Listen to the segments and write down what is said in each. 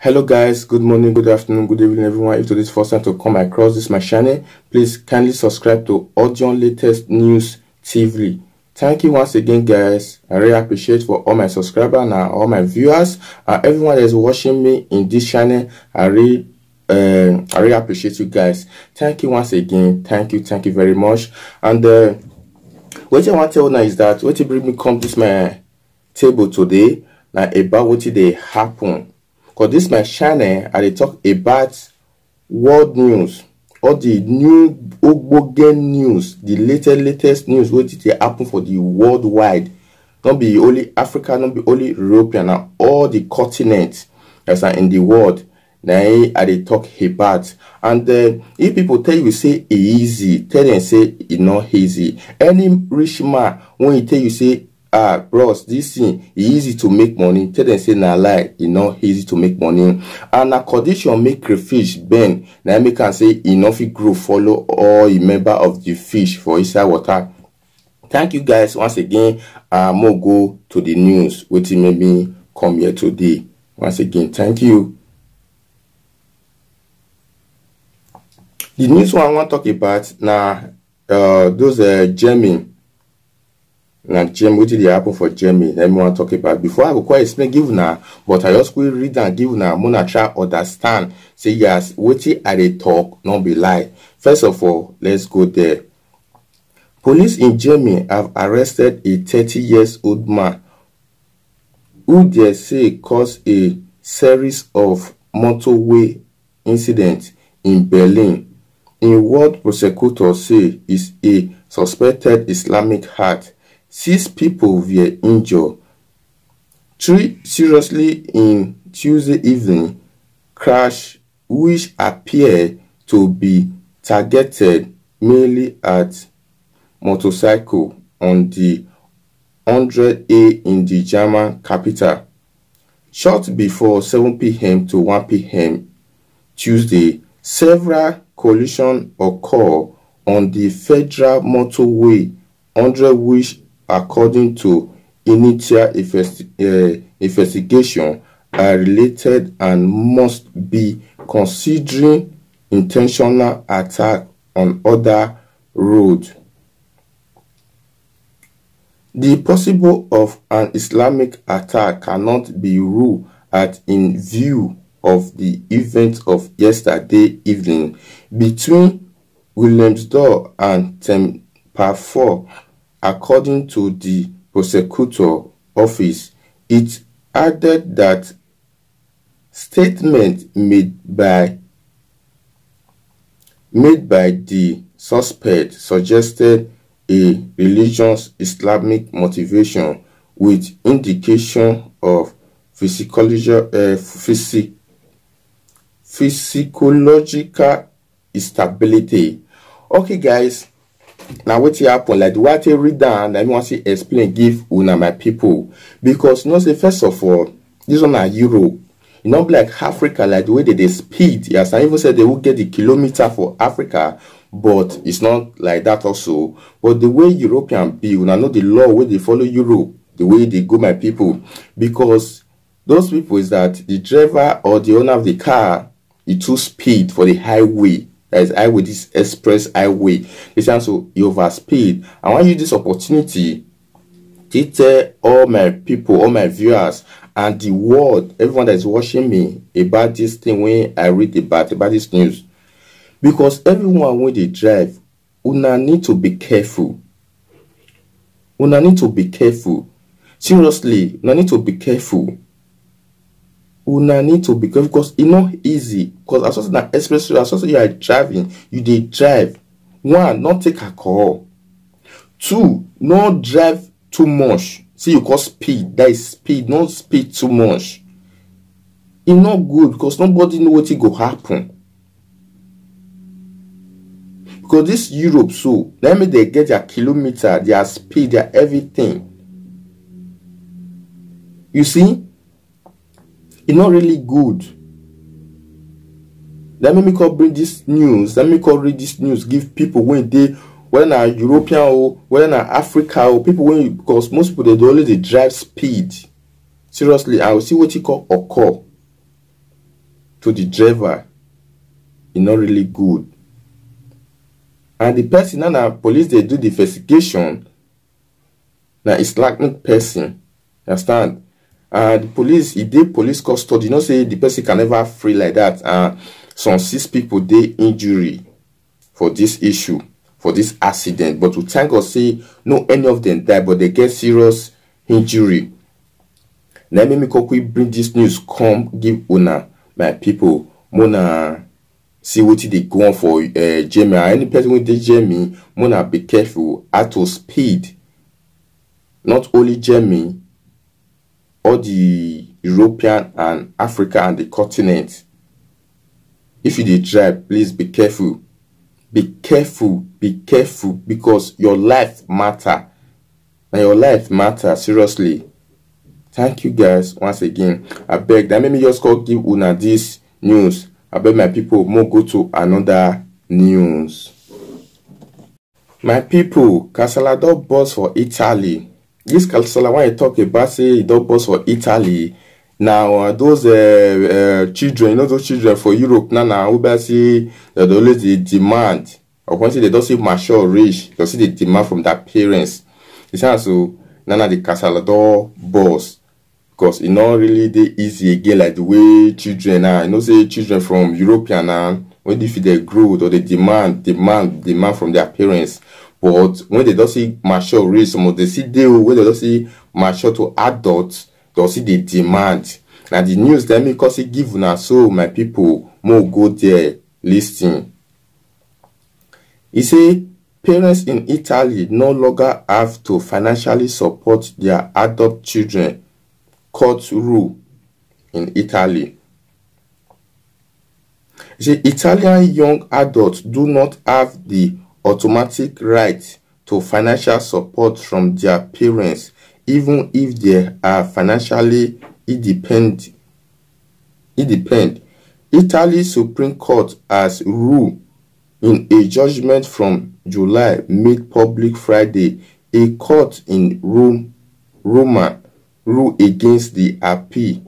Hello guys, good morning, good afternoon, good evening everyone. If today's first time to come across this my channel, please kindly subscribe to Audion Latest News TV. Thank you once again guys. I really appreciate for all my subscribers and all my viewers and everyone that is watching me in this channel. I really appreciate you guys. Thank you once again. Thank you very much. And what I want to tell now is that what bring me come this my table today now about what they happen. Because this my channel, I talk about world news, all the new Ogbogen news, the latest news what they happen for the worldwide. Not be only Africa, not be only European, and all the continents that are in the world. Now I talk about. And if people tell you say it easy, tell them say it not easy. Any rich man when he tell you say bros, this thing easy to make money, tell them say na lie, it not easy to make money. And a condition make crayfish bend, now make can say enough it grow follow all a member of the fish for inside water. Thank you guys once again. More go to the news which made me come here today. Once again, thank you. The news one I want to talk about now, those German. Now, Germany, what did they happen for Germany? Let me want to talk about. Before I go quite explain, give now, but I just will read and give now. I'm gonna try understand. Say yes, what are they talk? Not be lie. First of all, let's go there. Police in Germany have arrested a 30-year-old man who they say caused a series of motorway incidents in Berlin. In what prosecutors say is a suspected Islamic act. 6 people were injured. 3 seriously in Tuesday evening crash, which appear to be targeted mainly at motorcycle on the 100A in the German capital. Short before 7 p.m. to 1 p.m. Tuesday, several collisions occur on the federal motorway 100, which according to initial investigation are related and must be considering intentional attack on other roads. The possibility of an Islamic attack cannot be ruled out in view of the events of yesterday evening between Wilhelmsdorf and Tempelhof. According to the prosecutor office, it added that statement made by the suspect suggested a religious Islamic motivation with indication of physiological instability. Okay guys, now what happen, like what I read down, I want to explain, give una my people, because you know, say first of all, this one are Europe, you know, like Africa, like the way they speed. Yes, I even said they will get the kilometer for Africa, but it's not like that also. But the way European be, you know the law where they follow Europe, the way they go, my people, because those people is that the driver or the owner of the car is too speed for the highway. That is highway, this express highway. This also overspeed. I want to use this opportunity to tell all my people, all my viewers, and the world, everyone that is watching me about this thing when I read about this news. Because everyone when they drive, una need to be careful. Una need to be careful. Seriously, una need to be careful. Una need to be careful because it's not easy. Because as soon as an expressway, as soon as you are driving, you dey drive. 1, not take alcohol. 2, not drive too much. See, you call speed. That is speed. Not speed too much. It's not good because nobody know what it go happen. Because this Europe, so let me they get their kilometer, their speed, their everything. You see, it's not really good. Let me call bring this news. Let me call read this news. Give people when they, whether na European or whether na Africa or people when, because most people they only they drive speed. Seriously, I will see what you call occur. to the driver, e not really good. And the person now police they do the investigation. Now Islamic person, understand? And the police, if they police custody, you know, say the person can never free like that. And some 6 people they injury for this issue, for this accident. But to thank God, say no any of them die, but they get serious injury. Now me quickly bring this news, come give una my people, mona see what they go on for Jamie. Any person with the Jamie, mona be careful at to speed. Not only Jamie, all the European and Africa and the continent. If you dey drive, please be careful. Be careful, because your life matter. And your life matter, seriously. Thank you guys once again. I beg that, let me just go give una this news. I beg my people more go to another news. My people, Kasala don burst for Italy. This Kasala when I talk about, say it don burst for Italy. Now those children, you know, those children for Europe now we see that always the demand, or once they don't see mature rich, they see the demand from their parents. It's also now the Kasala don burst, because it's not really the easy again like the way children are. You know, say children from European now, when if they grow or they demand from their parents. But when they don't see mature race, some of they see they when they don't see mature to adults, they'll see the demand. Now the news that me cause it give now, so my people more go there listening. He say parents in Italy no longer have to financially support their adult children. Court rule in Italy. He say Italian young adults do not have the automatic right to financial support from their parents, even if they are financially independent. Italy Supreme Court has ruled in a judgment from July made public Friday. A court in Roma ruled against the appeal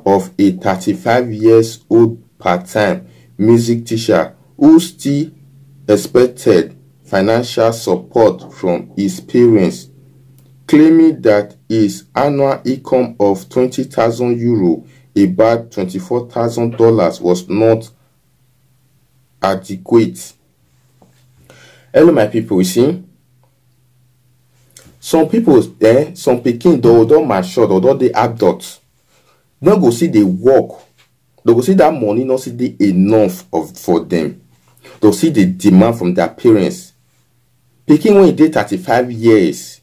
of a 35-year-old part-time music teacher who still expected financial support from his parents, claiming that his annual income of €20,000, about $24,000, was not adequate. Hello my people, you see, some people some pikin don't mature, or don't they adults, don't go see they work, they go see that money not see they enough for them. They'll see the demand from their parents. Pikin when they 35 years,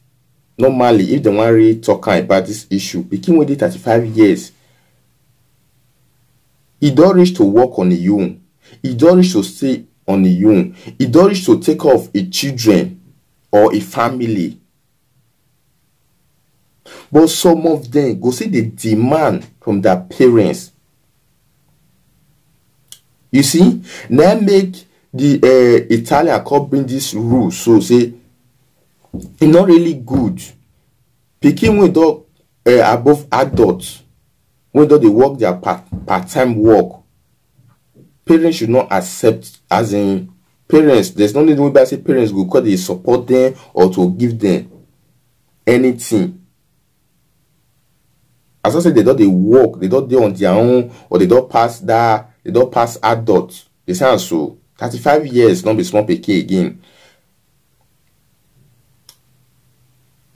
normally if they want to really talk about this issue, pikin when they 35 years, he don't reach to work on his own. He don't reach to stay on his own. He don't reach to take off a children or a family. But some of them go see the demand from their parents. You see, now make the Italian court bring this rule, so say it's not really good. Pikin when do above adults, when do they work their part-time work, parents should not accept. As in parents, there's no need to say parents go because they support them or to give them anything. As I said, they don't they work, they don't do on their own, or they don't pass that, they don't pass adults. They sound so 35 years, not be small pikin again.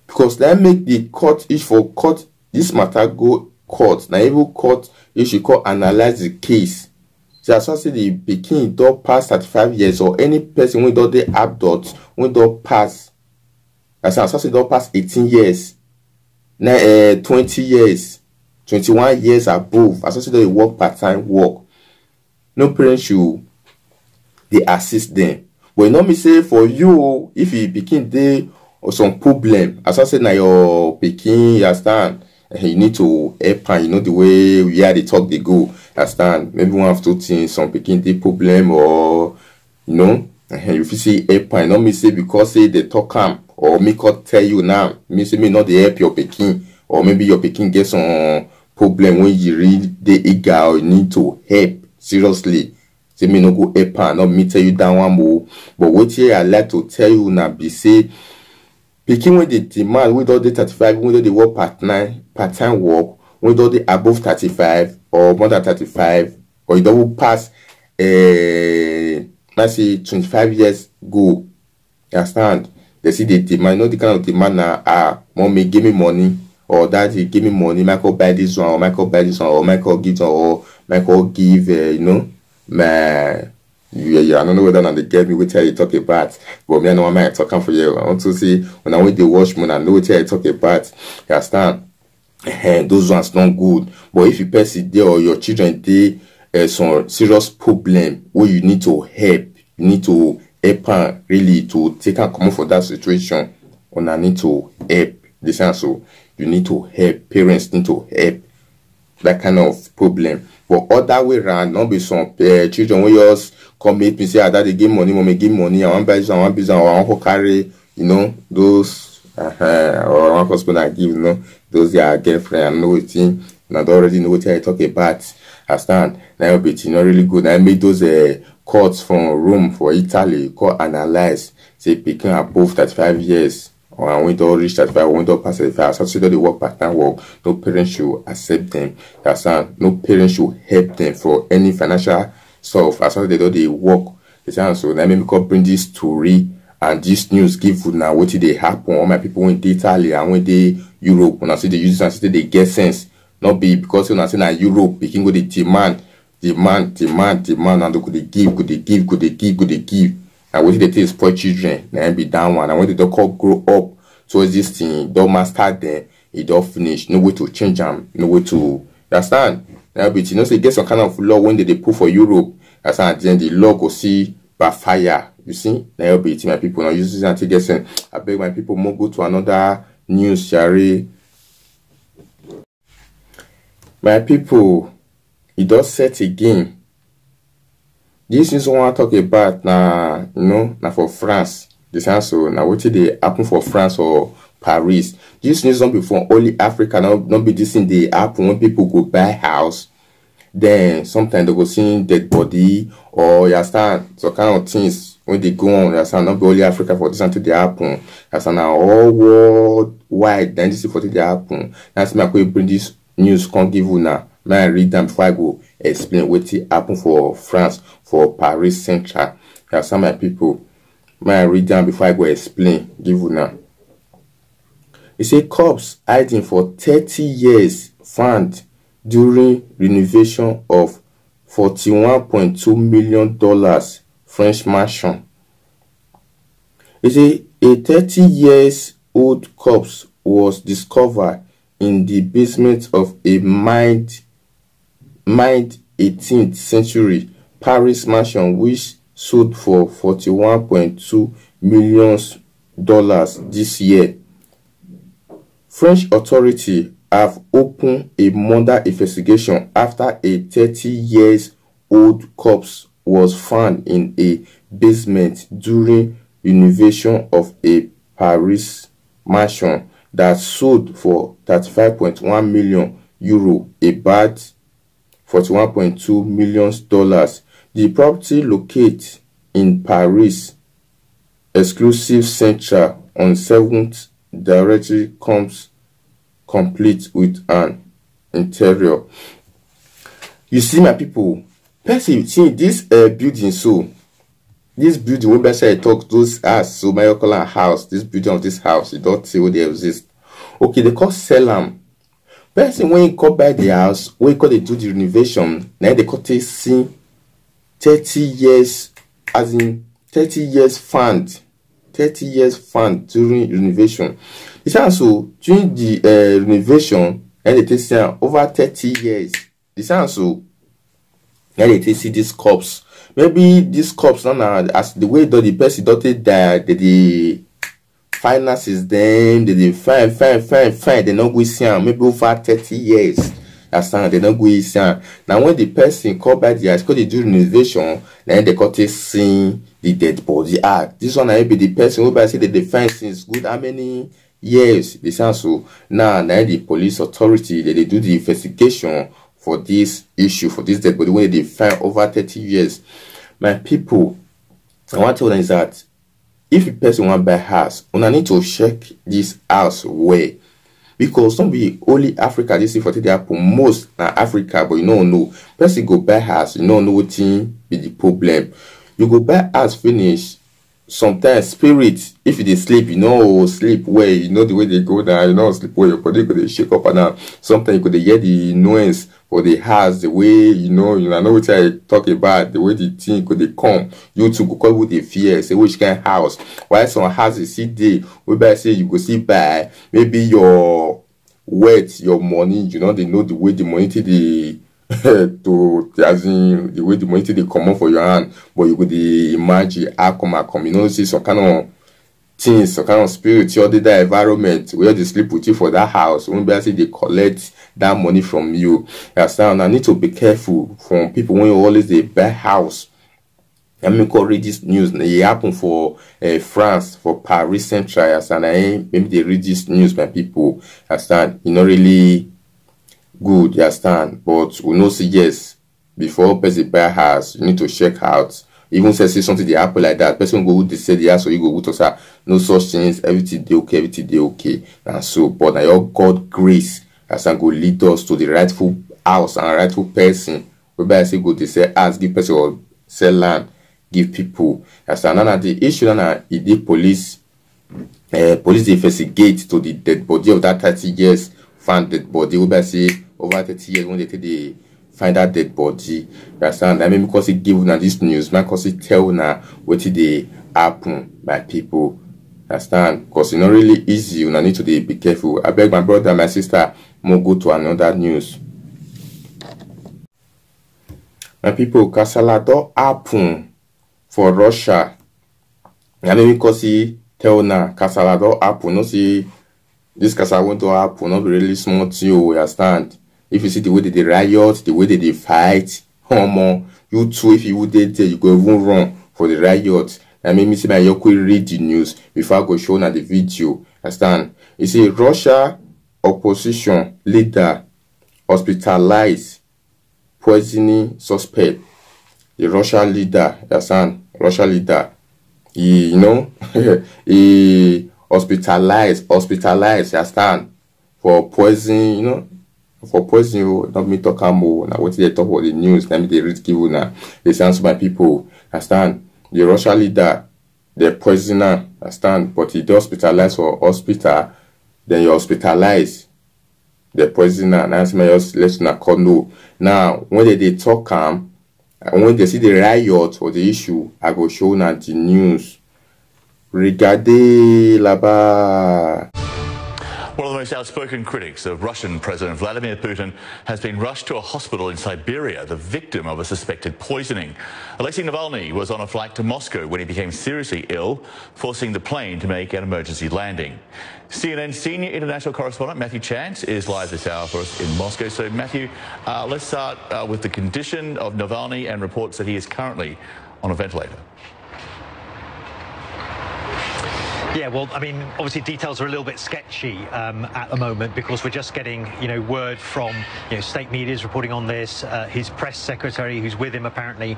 Because they make the court, each for court, this matter go court. Now even court, you should call analyze the case. So as I say the pikin don't pass 35 years, or any person when don't they adults, when don't pass, as I say don't pass 18 years, now 20 years, 21 years above, as I say they work part-time work. No parent should they assist them. But you know me say for you, if you pikin dey or some problem, as I said now your pikin, you understand, you need to help, and you know the way we are the talk they go, understand. Maybe one of two things, some pikin dey problem, or you know, if you see help, and not me say because say they talk am, or me could tell you now, me say me not they help your pikin, or maybe your pikin get some problem when you read the eager or you need to help. seriously. Say me no go help am, not me tell you that one more. But what here I like to tell you now be say pikin wey dey demand wey don dey 35, wey don dey work part-time work, wey don dey above 35 or more than 35, or you don pass let's say 25 years go. You understand? They see the demand, the kind of demand now, mommy give me money, or daddy give me money, Michael buy this one, or Michael buy this one, or Michael give one, or Michael give my I don't know whether they get me what you talk about, but me I know what I'm talking for you. I want to see when I went to watch me, I know what you talk about. You understand? Those ones not good. But if you pass it there or your children they some serious problem where you need to help, you need to help really to take and come for that situation, and I need to help. This so you need to help. Parents need to help that kind of problem. But other way around, not be some children when you just come meet me say, "Daddy give money, mommy give money. I want buy this, I want business, or I want to carry, those or I want husband I give, those their girlfriend. I know it, and I don't already know what I talk about. I stand now, but not really good. I made those courts from Rome for Italy, court analyze, say picking above 35 years. Or when they reach 35, when they pass 35, so they work part-time work, no parents should accept them. No parents should help them for any financial stuff. As they do they work. So let me bring this story and this news give you now what they happen. All my people went to Italy and when they Europe, when I see the users and see they get sense. Not be because when I say that Europe, they can go the demand, and they could they give. And what they take spoil children, then be down one. And when they don't grow up, so this thing, don't master them, it don't finish. No way to change them, no way to understand. Now, but say get some kind of law when they put for Europe, that's and then the law go see by fire. You see, now be my people now use this until get sent. I beg my people more go to another news, Shari. My people, it does set again. This is what I talk about now, now for France. This also now what they happen for France or Paris. This news don't be from only Africa. Not be this thing they happen when people go buy house. Then sometimes they go see dead body or you understand so kind of things when they go on. You understand not be only Africa for this until they happen. You understand now all worldwide. Then this is what they happen. That's my way bring this news can't give you now. May I read them before I go explain what happened for France, for Paris Central. There are some my people. May I read them before I go explain. Give you now. It say cops hiding for 30 years found during renovation of $41.2 million French mansion. It say a 30 years old corpse was discovered in the basement of a mined 18th century Paris mansion which sold for $41.2 million this year. French authorities have opened a murder investigation after a 30 years old corpse was found in a basement during renovation of a Paris mansion that sold for €35.1 million, about $41.2 million. The property located in Paris exclusive central on 7th directory comes complete with an interior. You see my people, see this building, so this building when I talk those house, so my house, this building of this house, you don't see what they exist. Okay, they call sell them. Person when you come by the house, when you call they do the renovation, now they call they see 30 years, as in 30 years fund. 30 years fund during renovation. It's also during the renovation, and they take over 30 years. It's also now they see this corpse. Maybe this corpse now as the way that the person dotted the finances them, they fine. They not go see maybe over 30 years. That's how they not go see. Now when the person call by the house, because they do renovation, then they got to see the dead body. This one I be the person who by say the defense since good how many years. This also now the police authority they do the investigation for this issue, for this dead body when they find over 30 years. My people, I want to tell them is that if a person want buy house, una need to check this house well. Because some be only Africa, this is for the happen most na Africa, but you don't know. Person go buy house, you don't know what thing be the problem. You go buy house finish. Sometimes spirit, if you sleep, you know sleep well, you know the way they go down, you know sleep well, your body could shake up and down. Sometimes you could hear the noise for the house, the way you know what I talk about, the way the thing could they come. You too go call with the fear, say which kind of house. Why some houses see day, whereby say you go see buy, maybe your wealth, your money, you know, they know the way the money to the to as in the way the money they come on for your hand, but you could imagine how come, you know, see some kind of things, some kind of spirit, your other environment where they sleep with you for that house. When they say they collect that money from you. Understand? I need to be careful from people when you always they buy house. I mean, read this news. It happened for France, for Paris Central. And maybe they read this news, my people. Understand? You know, really good, you understand, but we know say yes, before person buy house, you need to check out. Even say something they happen like that, person go they say the house, so you go to say no such things, everything they okay, everything they okay. And so, but now your God grace as I go lead us to the rightful house and rightful person. Whereby I say go they say ask, give person or sell land, give people. As another the issue now the police police investigate to the dead body of that 30 years found dead body. Whereby say over 30 years when they find that dead body, you understand? I mean, because it give now this news, man, because it tell now what they happen by people, understand? Because it's not really easy. You need to be careful. I beg my brother, my sister, more go to another news. My people, kasala don't happen for Russia. I mean, because he tell now kasala don't happen. No see this kasala won't happen. Not really small to you, understand? If you see the way they riot, the way they fight, you too, if you would there, you go even run for the riot. I mean, me see my yoke read the news before I go show now the video. Understand? You see, Russia opposition leader hospitalized, poisoning suspect. The Russian leader, understand? Russian leader, he, you know, he hospitalized, understand? For poison, you know. For poison, you not me talk more. Now what they talk about the news, let me they read give you now. They sound my people. Understand? The Russian leader, the poisoner, understand? But he hospitalized for hospital, then you hospitalize the poisoner. Now just let you call no. Now when they talk when they see the riot or the issue, I go show now the news. Regardez là-bas. One of the most outspoken critics of Russian President Vladimir Putin has been rushed to a hospital in Siberia, the victim of a suspected poisoning. Alexei Navalny was on a flight to Moscow when he became seriously ill, forcing the plane to make an emergency landing. CNN senior international correspondent Matthew Chance is live this hour for us in Moscow. So, Matthew, let's start with the condition of Navalny and reports that he is currently on a ventilator. Yeah, well, I mean, obviously details are a little bit sketchy at the moment because we're just getting, word from, state media is reporting on this. His press secretary, who's with him apparently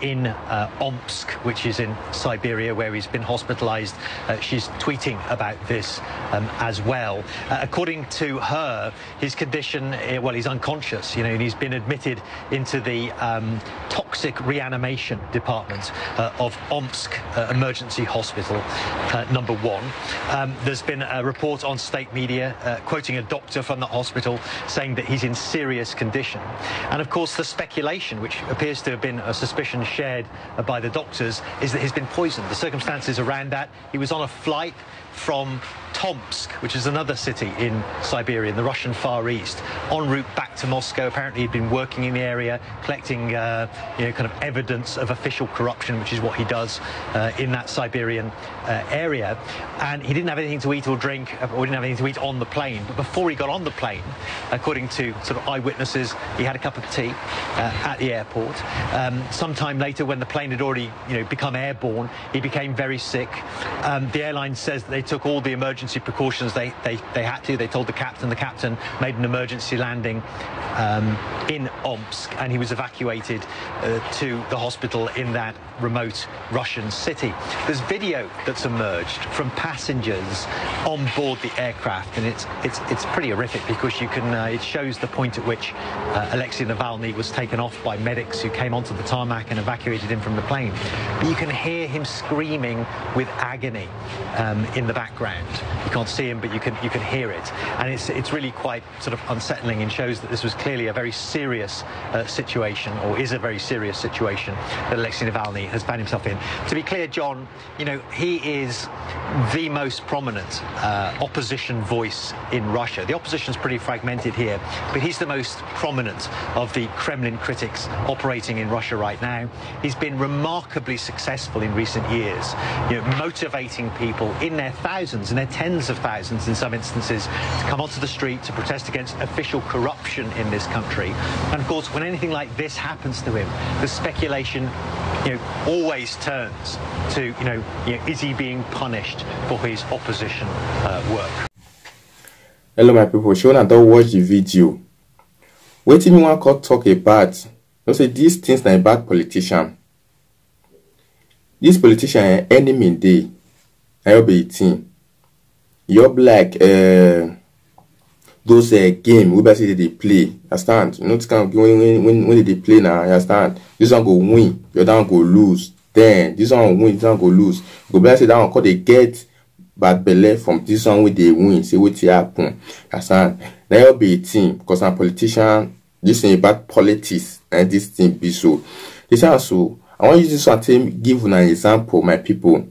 in Omsk, which is in Siberia, where he's been hospitalized, she's tweeting about this as well. According to her, his condition, well, he's unconscious, and he's been admitted into the toxic reanimation department of Omsk Emergency Hospital, number 1. There's been a report on state media quoting a doctor from the hospital saying that he's in serious condition. And of course the speculation, which appears to have been a suspicion shared by the doctors, is that he's been poisoned. The circumstances around that: he was on a flight from Tomsk, which is another city in Siberia, in the Russian Far East, en route back to Moscow. Apparently he'd been working in the area, collecting kind of evidence of official corruption, which is what he does in that Siberian area. And he didn't have anything to eat or drink, or didn't have anything to eat on the plane. But before he got on the plane, according to sort of eyewitnesses, he had a cup of tea at the airport. Sometime later, when the plane had already become airborne, he became very sick. The airline says that they they took all the emergency precautions they had to. They told the captain made an emergency landing in Omsk, and he was evacuated to the hospital in that remote Russian city. There's video that's emerged from passengers on board the aircraft, and it's pretty horrific, because you can it shows the point at which Alexei Navalny was taken off by medics who came onto the tarmac and evacuated him from the plane. But you can hear him screaming with agony in the background. You can't see him, but you can hear it, and it's really quite sort of unsettling, and shows that this was clearly a very serious situation, or is a very serious situation that Alexei Navalny has found himself in. To be clear, John, you know, he is the most prominent opposition voice in Russia. The opposition's pretty fragmented here, but he's the most prominent of the Kremlin critics operating in Russia right now. He's been remarkably successful in recent years, you know, motivating people in their thousands, in their tens of thousands in some instances, to come onto the street to protest against official corruption in this country. And of course, when anything like this happens to him, the speculation, you know, always turns to, you know, is he being punished for his opposition work? Hello my people, sure I don't watch the video. Wait till me one call talk about. Don't say these things na about politician. This politician are enemy day. I will be 18. You're like those game we basically they play. Understand? You know this kind of when they play now. Understand? This one go win, your down go lose. Then this one win, this one go lose. Go basically that one call they get bad belly from this one where they win. Say what happen. Understand? Now you'll be 18 because I'm a politician. This thing about politics and this thing be so. This also I want to use this one to give an example, my people.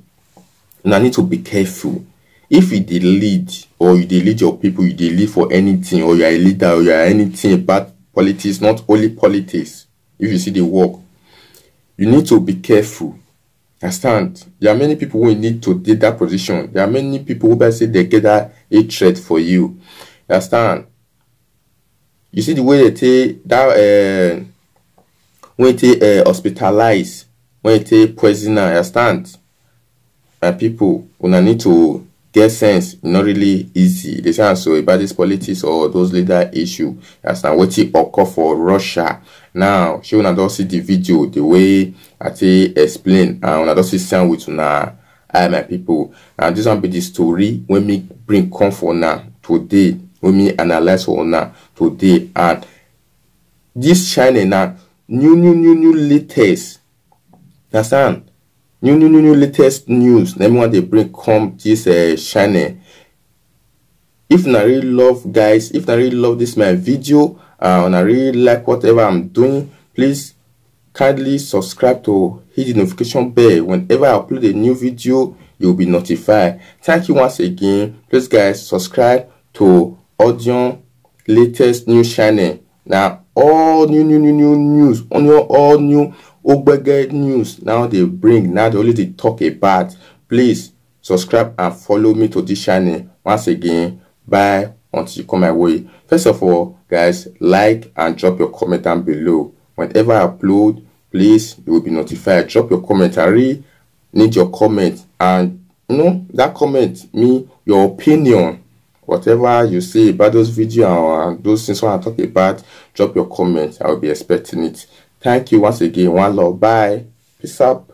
And I need to be careful. If you did lead, or you did lead your people, you did lead for anything, or you are a leader, or you are anything about politics, not only politics. If you see the work, you need to be careful. Understand? There are many people who need to take that position. There are many people who say they get that hatred for you. Understand? You see the way they take that when they hospitalize, when they prisoner. Understand? And people when need to get sense, not really easy. They say so about this politics or those leader issue. Understand what it occur for Russia. Now, she will not see the video the way I explain, and when I see sound with now, my people. And this one be the story when me bring comfort now today. When me analyze for now today, and this China now new latest. Understand? New latest news. Let me want they bring come this China. If I really love guys, if I really love this my video, and I really like whatever I'm doing, please kindly subscribe to hit the notification bell. Whenever I upload a new video, you'll be notified. Thank you once again. Please guys subscribe to Audion latest news channel. Now all new news on your all new Ogbege news now they bring, now they only talk about. Please subscribe and follow me to this channel. Once again, bye until you come my way. First of all, guys, like and drop your comment down below. Whenever I upload, please, you will be notified. Drop your comment. I really need your comment, and you know that comment me your opinion. Whatever you say about those videos and those things I talk about, drop your comment. I will be expecting it. Thank you once again. One love. Bye. Peace out.